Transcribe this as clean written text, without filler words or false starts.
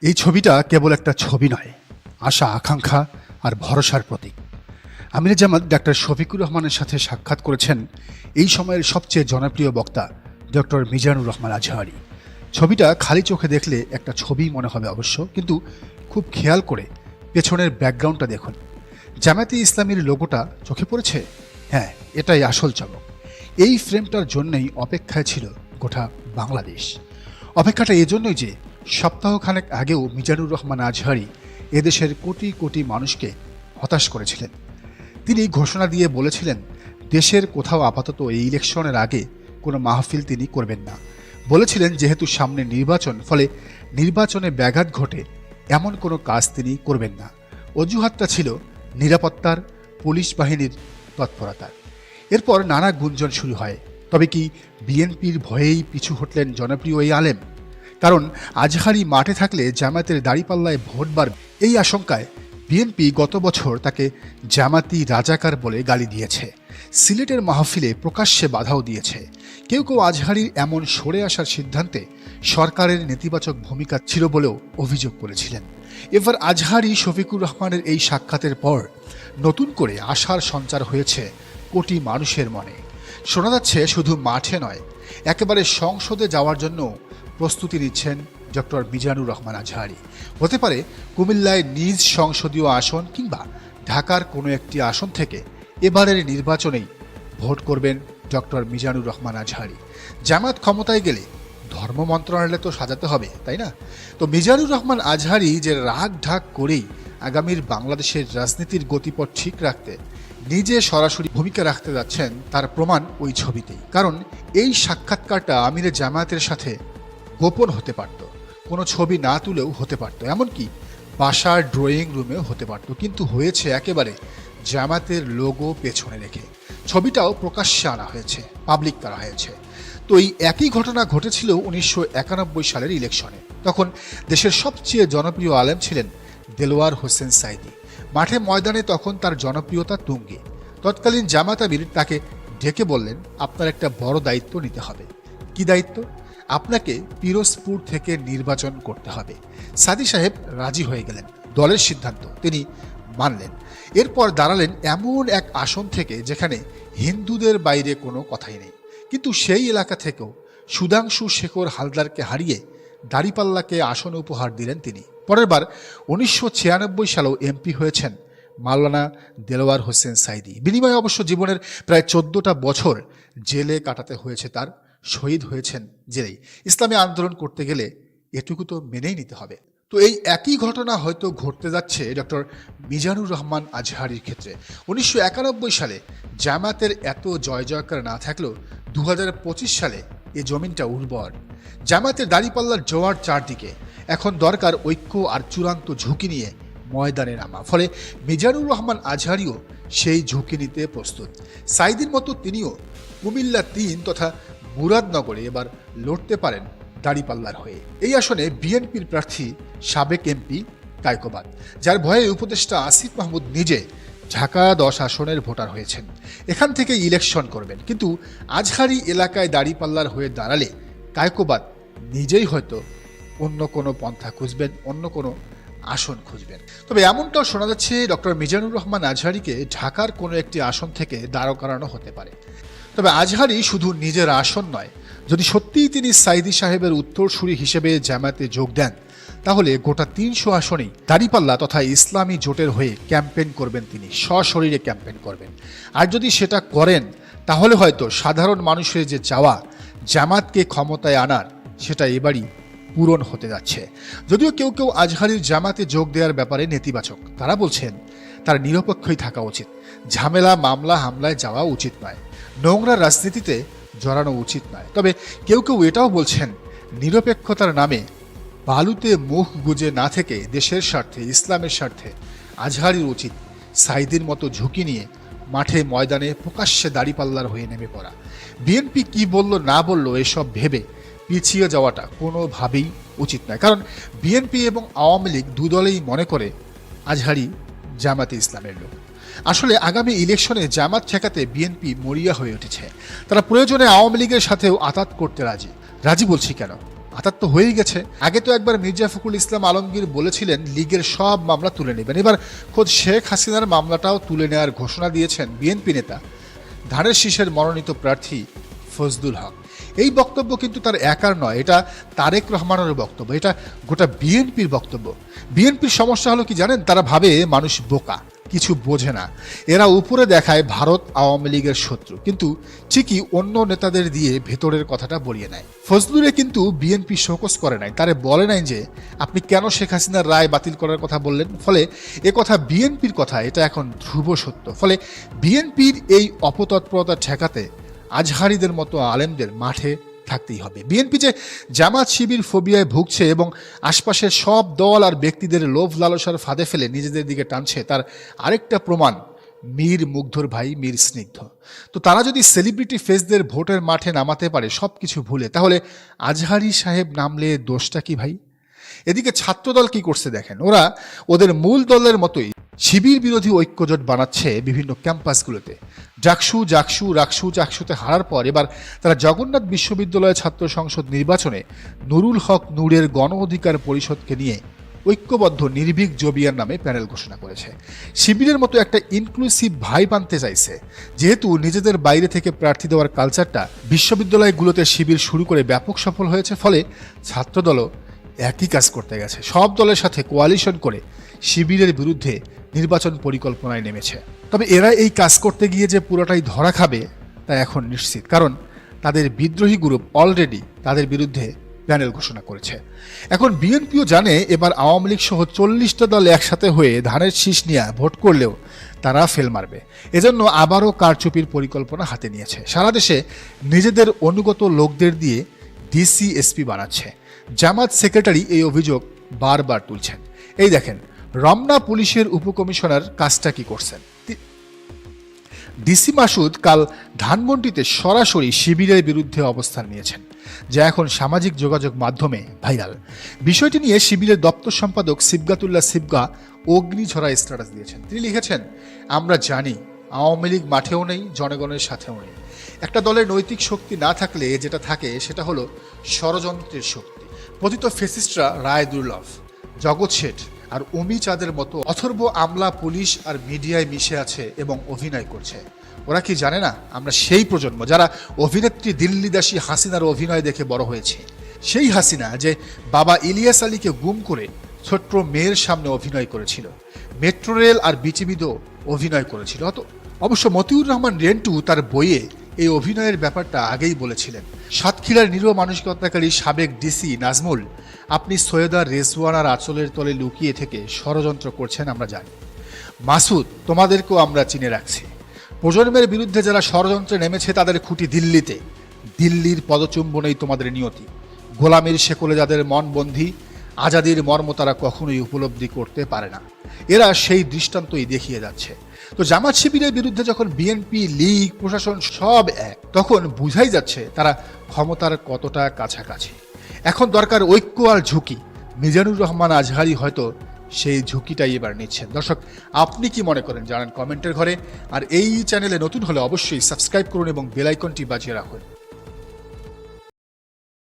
এই ছবিটা কেবল একটা ছবি নয়, আশা আকাঙ্ক্ষা আর ভরসার প্রতীক। আমির জামাত ডাক্তার শফিকুর রহমানের সাথে সাক্ষাৎ করেছেন এই সময়ের সবচেয়ে জনপ্রিয় বক্তা ডক্টর মিজানুর রহমান আজহারী। ছবিটা খালি চোখে দেখলে একটা ছবি মনে হবে অবশ্য, কিন্তু খুব খেয়াল করে পেছনের ব্যাকগ্রাউন্ডটা দেখুন। জামায়াতে ইসলামীর লোগোটা চোখে পড়েছে? হ্যাঁ, এটাই আসল চমক। এই ফ্রেমটার জন্যই অপেক্ষায় ছিল গোটা বাংলাদেশ। অপেক্ষাটা এজন্যই যে সপ্তাহখানেক আগেও মিজানুর রহমান আজহারী এদেশের কোটি কোটি মানুষকে হতাশ করেছিলেন। তিনি ঘোষণা দিয়ে বলেছিলেন দেশের কোথাও আপাতত এই ইলেকশনের আগে কোনো মাহফিল তিনি করবেন না। বলেছিলেন যেহেতু সামনে নির্বাচন, ফলে নির্বাচনে ব্যাঘাত ঘটে এমন কোনো কাজ তিনি করবেন না। অজুহাতটা ছিল নিরাপত্তার, পুলিশ বাহিনীর তৎপরতার। এরপর নানা গুঞ্জন শুরু হয়। তবে কি বিএনপির ভয়েই পিছু হটলেন জনপ্রিয় এই আলেম? কারণ আজহারী মাঠে থাকলে জামায়াতের দাড়িপাল্লায় ভোট বাড়বে, এই আশঙ্কায় বিএনপি গত বছর তাকে জামাতি রাজাকার বলে গালি দিয়েছে। সিলেটের মাহফিলে প্রকাশ্যে বাধাও দিয়েছে। কেউ কেউ আজহারীর এমন সরে আসার সিদ্ধান্তে সরকারের নেতিবাচক ভূমিকা ছিল বলেও অভিযোগ করেছিলেন। এবার আজহারী শফিকুর রহমানের এই সাক্ষাতের পর নতুন করে আশার সঞ্চার হয়েছে কোটি মানুষের মনে। শোনা যাচ্ছে শুধু মাঠে নয়, একেবারে সংসদে যাওয়ার জন্য প্রস্তুতি নিচ্ছেন ডক্টর মিজানুর রহমান আজহারী। হতে পারে কুমিল্লায় নিজ সংসদীয় আসন কিংবা ঢাকার কোনো একটি আসন থেকে এবারের নির্বাচনেই ভোট করবেন ডক্টর মিজানুর রহমান আজহারী। জামায়াত ক্ষমতায় গেলে ধর্ম মন্ত্রণালয় তো সাজাতে হবে, তাই না? তো মিজানুর রহমান আজহারী যে রাগ ঢাক করেই আগামীর বাংলাদেশের রাজনীতির গতিপথ ঠিক রাখতে নিজে সরাসরি ভূমিকা রাখতে যাচ্ছেন তার প্রমাণ ওই ছবিতেই। কারণ এই সাক্ষাৎকারটা আমিরে জামায়াতের সাথে গোপন হতে পারত, কোনো ছবি না তুলেও হতে পারত, এমনকি বাসার ড্রয়িং রুমেও হতে পারত, কিন্তু হয়েছে একেবারে জামায়াতের লোগো পেছনে রেখে। ছবিটাও প্রকাশ্যে আনা হয়েছে, পাবলিক করা হয়েছে। তো এই একই ঘটনা ঘটেছিল 1991 সালের ইলেকশনে। তখন দেশের সবচেয়ে জনপ্রিয় আলেম ছিলেন দেলোয়ার হোসেন সাঈদী। মাঠে ময়দানে তখন তার জনপ্রিয়তা তুঙ্গে। তৎকালীন জামায়াত আমির তাকে ডেকে বললেন, আপনার একটা বড় দায়িত্ব নিতে হবে। কি দায়িত্ব? আপনাকে পিরোজপুর থেকে নির্বাচন করতে হবে। সাঈদী সাহেব রাজি হয়ে গেলেন। দলের সিদ্ধান্ত তিনি মানলেন। এরপর দাঁড়ালেন এমন এক আসন থেকে যেখানে হিন্দুদের বাইরে কোনো কথাই নেই, কিন্তু সেই এলাকা থেকেও সুধাংশু শেখর হালদারকে হারিয়ে দাড়িপাল্লাকে আসন উপহার দিলেন তিনি। পরের বার 1996 সালেও এমপি হয়েছেন মাওলানা দেলোয়ার হোসেন সাঈদী। বিনিময়ে অবশ্য জীবনের প্রায় 14টা বছর জেলে কাটাতে হয়েছে তার। শহীদ হয়েছেন জেলেই। ইসলামী আন্দোলন করতে গেলে এটুকু তো মেনেই নিতে হবে। তো এই একই ঘটনা হয়তো ঘটতে যাচ্ছে ডক্টর মিজানুর রহমান আজহারীর ক্ষেত্রে। 1991 সালে জামায়াতের এত জয় জয়কার না থাকলেও 2025 সালে এ জমিনটা উর্বর। জামায়াতের দাড়িপাল্লার জোয়ার চারদিকে। এখন দরকার ঐক্য আর চূড়ান্ত ঝুঁকি নিয়ে ময়দানে নামা। ফলে মিজানুর রহমান আজহারীও সেই ঝুঁকি নিতে প্রস্তুত। সাঈদীর মতো তিনিও কুমিল্লা 3 তথা মুরাদনগরে এবার লড়তে পারেন দাড়িপাল্লার হয়ে। এই আসনে বিএনপির প্রার্থী সাবেক এমপি কায়কোবাদ, যার ভয়ে উপদেষ্টা আসিফ মাহমুদ নিজে ঢাকা 10 আসনের ভোটার হয়েছেন। এখান থেকে ইলেকশন করবেন। কিন্তু আজহারী এলাকায় দাড়িপাল্লার হয়ে দাঁড়ালে কায়কোবাদ নিজেই হয়তো অন্য কোনো পন্থা খুঁজবেন, অন্য কোনো আসন খুঁজবেন। তবে এমনটাও শোনা যাচ্ছে ডক্টর মিজানুর রহমান আজহারীকে ঢাকার কোনো একটি আসন থেকে দাঁড় করানো হতে পারে। তবে আজহারী শুধু নিজের আসন নয়, যদি সত্যিই তিনি সাঈদী সাহেবের উত্তরসূরি হিসেবে জামায়াতে যোগ দেন, তাহলে গোটা 300 আসনেই দাড়িপাল্লা তথা ইসলামী জোটের হয়ে ক্যাম্পেইন করবেন তিনি, সশরীরে ক্যাম্পেইন করবেন। আর যদি সেটা করেন, তাহলে হয়তো সাধারণ মানুষের যে চাওয়া জামাতকে ক্ষমতায় আনার, সেটা এবারই পূরণ হতে যাচ্ছে। যদিও কেউ কেউ আজহারীর জামাতে যোগ দেওয়ার ব্যাপারে নেতিবাচক। তারা বলছেন তার নিরপেক্ষই থাকা উচিত, ঝামেলা মামলা হামলায় যাওয়া উচিত নয়, নোংরা রাজনীতিতে জড়ানো উচিত নয়। তবে কেউ কেউ এটাও বলছেন নিরপেক্ষতার নামে বালুতে মুখ গুজে না থেকে দেশের স্বার্থে, ইসলামের স্বার্থে আজহারীর উচিত সাঈদীর মতো ঝুঁকি নিয়ে মাঠে ময়দানে প্রকাশ্যে দাড়িপাল্লার হয়ে নেমে পড়া। বিএনপি কি বলল না বলল এসব ভেবে পিছিয়ে যাওয়াটা কোনোভাবেই উচিত নয়। কারণ বিএনপি এবং আওয়ামী লীগ দুদলেই মনে করে আজহারী জামাতে ইসলামের লোক। আসলে আগামী ইলেকশনে জামাত ঠেকাতে বিএনপি মরিয়া হয়ে উঠেছে। তারা প্রয়োজনে আওয়ামী লীগের সাথেও আঁতাত করতে রাজি। বলছি কেন? আতাত তো হয়েই গেছে। আগে তো একবার মির্জা ফখরুল ইসলাম আলমগীর বলেছিলেন লীগের সব মামলা তুলে নেবেন। এবার খোদ শেখ হাসিনার মামলাটাও তুলে নেওয়ার ঘোষণা দিয়েছেন বিএনপি নেতা ধানের শীষের মনোনীত প্রার্থী ফজলুল হক। এই বক্তব্য কিন্তু তার একার নয়, এটা তারেক রহমানের বক্তব্য, এটা গোটা বিএনপির বক্তব্য। বিএনপির সমস্যা হলো কি জানেন, তারা ভাবে মানুষ বোকা, কিছু বোঝে না। এরা উপরে দেখায় ভারত আওয়ামী লীগের শত্রু, কিন্তু ঠিকই অন্য নেতাদের দিয়ে ভেতরের কথাটা বলিয়ে নেয়। ফজলুরে কিন্তু বিএনপি শোকজ করে নাই, তারে বলে নাই যে আপনি কেন শেখ হাসিনার রায় বাতিল করার কথা বললেন। ফলে এ কথা বিএনপির কথা, এটা এখন ধ্রুব সত্য। ফলে বিএনপির এই অপতৎপরতা ঠেকাতে আজহারিদের মতো আলেমদের মাঠে থাকতেই হবে। বিএনপি যে জামাত শিবির ফোবিয়ায় ভুগছে এবং আশপাশের সব দল আর ব্যক্তিদের লোভ লালসার ফাঁদে ফেলে নিজেদের দিকে টানছে, তার আরেকটা প্রমাণ মীর মুগ্ধর ভাই মীর স্নিগ্ধ। তো তারা যদি সেলিব্রিটি ফেসদের ভোটের মাঠে নামাতে পারে সব কিছু ভুলে, তাহলে আজহারি সাহেব নামলে দোষটা কি ভাই? এদিকে ছাত্রদল কি করছে দেখেন, ওরা ওদের মূল দলের মতোই শিবির বিরোধী ঐক্যজোট বানাচ্ছে বিভিন্ন ক্যাম্পাসগুলোতে। জাকসুতে হারার পর এবার তারা জগন্নাথ বিশ্ববিদ্যালয় ছাত্র সংসদ নির্বাচনে নুরুল হক নূরের গণ অধিকার পরিষদকে নিয়ে ঐক্যবদ্ধ নির্ভীক জবিয়ার নামে প্যানেল ঘোষণা করেছে। শিবিরের মতো একটা ইনক্লুসিভ ভাইব আনতে চাইছে। যেহেতু নিজেদের বাইরে থেকে প্রার্থী দেওয়ার কালচারটা বিশ্ববিদ্যালয়গুলোতে শিবির শুরু করে ব্যাপক সফল হয়েছে, ফলে ছাত্রদলও একই কাজ করতে গেছে। সব দলের সাথে কোয়ালিশন করে শিবিরের বিরুদ্ধে নির্বাচন পরিকল্পনায় নেমেছে। তবে এরা এই কাজ করতে গিয়ে যে পুরোটাই ধরা খাবে তা এখন নিশ্চিত, কারণ তাদের বিদ্রোহী গ্রুপ অলরেডি তাদের বিরুদ্ধে প্যানেল ঘোষণা করেছে। এখন বিএনপিও জানে এবার আওয়ামী লীগ সহ 40টা দল একসাথে হয়ে ধানের শীষ নিয়ে ভোট করলেও তারা ফেল মারবে। এজন্য আবারও কারচুপির পরিকল্পনা হাতে নিয়েছে। সারা দেশে নিজেদের অনুগত লোকদের দিয়ে ডিসি এসপি বানাচ্ছে। জামাত সেক্রেটারি এই অভিযোগ বারবার তুলছেন। এই দেখেন, রমনা পুলিশের উপকমিশনার কাজটা কি করছেন। ডিসি মাসুদ কাল ধানমন্ডিতে সরাসরি শিবিরের বিরুদ্ধে অবস্থান নিয়েছেন, যা এখন সামাজিক যোগাযোগ মাধ্যমে ভাইরাল। বিষয়টি নিয়ে শিবিরের দপ্তর সম্পাদক সিবগাতুল্লাহ সিবগা অগ্নিঝরা স্ট্যাটাস দিয়েছেন। তিনি লিখেছেন, আমরা জানি আওয়ামী লীগ মাঠেও নেই, জনগণের সাথেও নেই। একটা দলের নৈতিক শক্তি না থাকলে যেটা থাকে সেটা হলো ষড়যন্ত্রের শক্তি। পতিত ফেসিস্টরা রায় দুর্লভ, জগৎ শেঠ আর অমি চাঁদের মতো অথর্ব আমলা পুলিশ আর মিডিয়ায় মিশে আছে এবং অভিনয় করছে। ওরা কি জানে না আমরা সেই প্রজন্ম যারা অভিনেত্রী দিল্লিদাসী হাসিনার অভিনয় দেখে বড় হয়েছে। সেই হাসিনা যে বাবা ইলিয়াস আলীকে গুম করে ছোট্ট মেয়ের সামনে অভিনয় করেছিল, মেট্রো রেল আর বিটিভিতেও অভিনয় করেছিল। অবশ্য মতিউর রহমান রেন্টু তার বইয়ে এই অভিনয়ের ব্যাপারটা আগেই বলেছিলেন। সাতক্ষীরার নিরীহ মানসিকতাকারী সাবেক ডিসি নাজমুল, আপনি সৈয়দা রেজওয়ানার আঁচলের তলে লুকিয়ে থেকে ষড়যন্ত্র করছেন আমরা জানি। মাসুদ, তোমাদেরকেও আমরা চিনে রাখছি। প্রজন্মের বিরুদ্ধে যারা ষড়যন্ত্রে নেমেছে তাদের খুঁটি দিল্লিতে। দিল্লির পদচুম্বনেই তোমাদের নিয়তি। গোলামীর শেকলে যাদের মন বন্দী, আজাদির মর্ম তারা কখনোই উপলব্ধি করতে পারে না। এরা সেই দৃষ্টান্তই দেখিয়ে যাচ্ছে। তো জামাত শিবিরের বিরুদ্ধে যখন বিএনপি, লীগ, প্রশাসন সব এক, তখন বুঝাই যাচ্ছে তারা ক্ষমতার কতটা কাছাকাছি। এখন দরকার ঐক্য আর ঝুঁকি। মিজানুর রহমান আজহারি হয়তো সেই ঝুঁকিটাই এবার নিচ্ছেন। দর্শক, আপনি কি মনে করেন জানান কমেন্টের ঘরে। আর এই চ্যানেলে নতুন হলে অবশ্যই সাবস্ক্রাইব করুন এবং বেল আইকনটি বাজিয়ে রাখুন।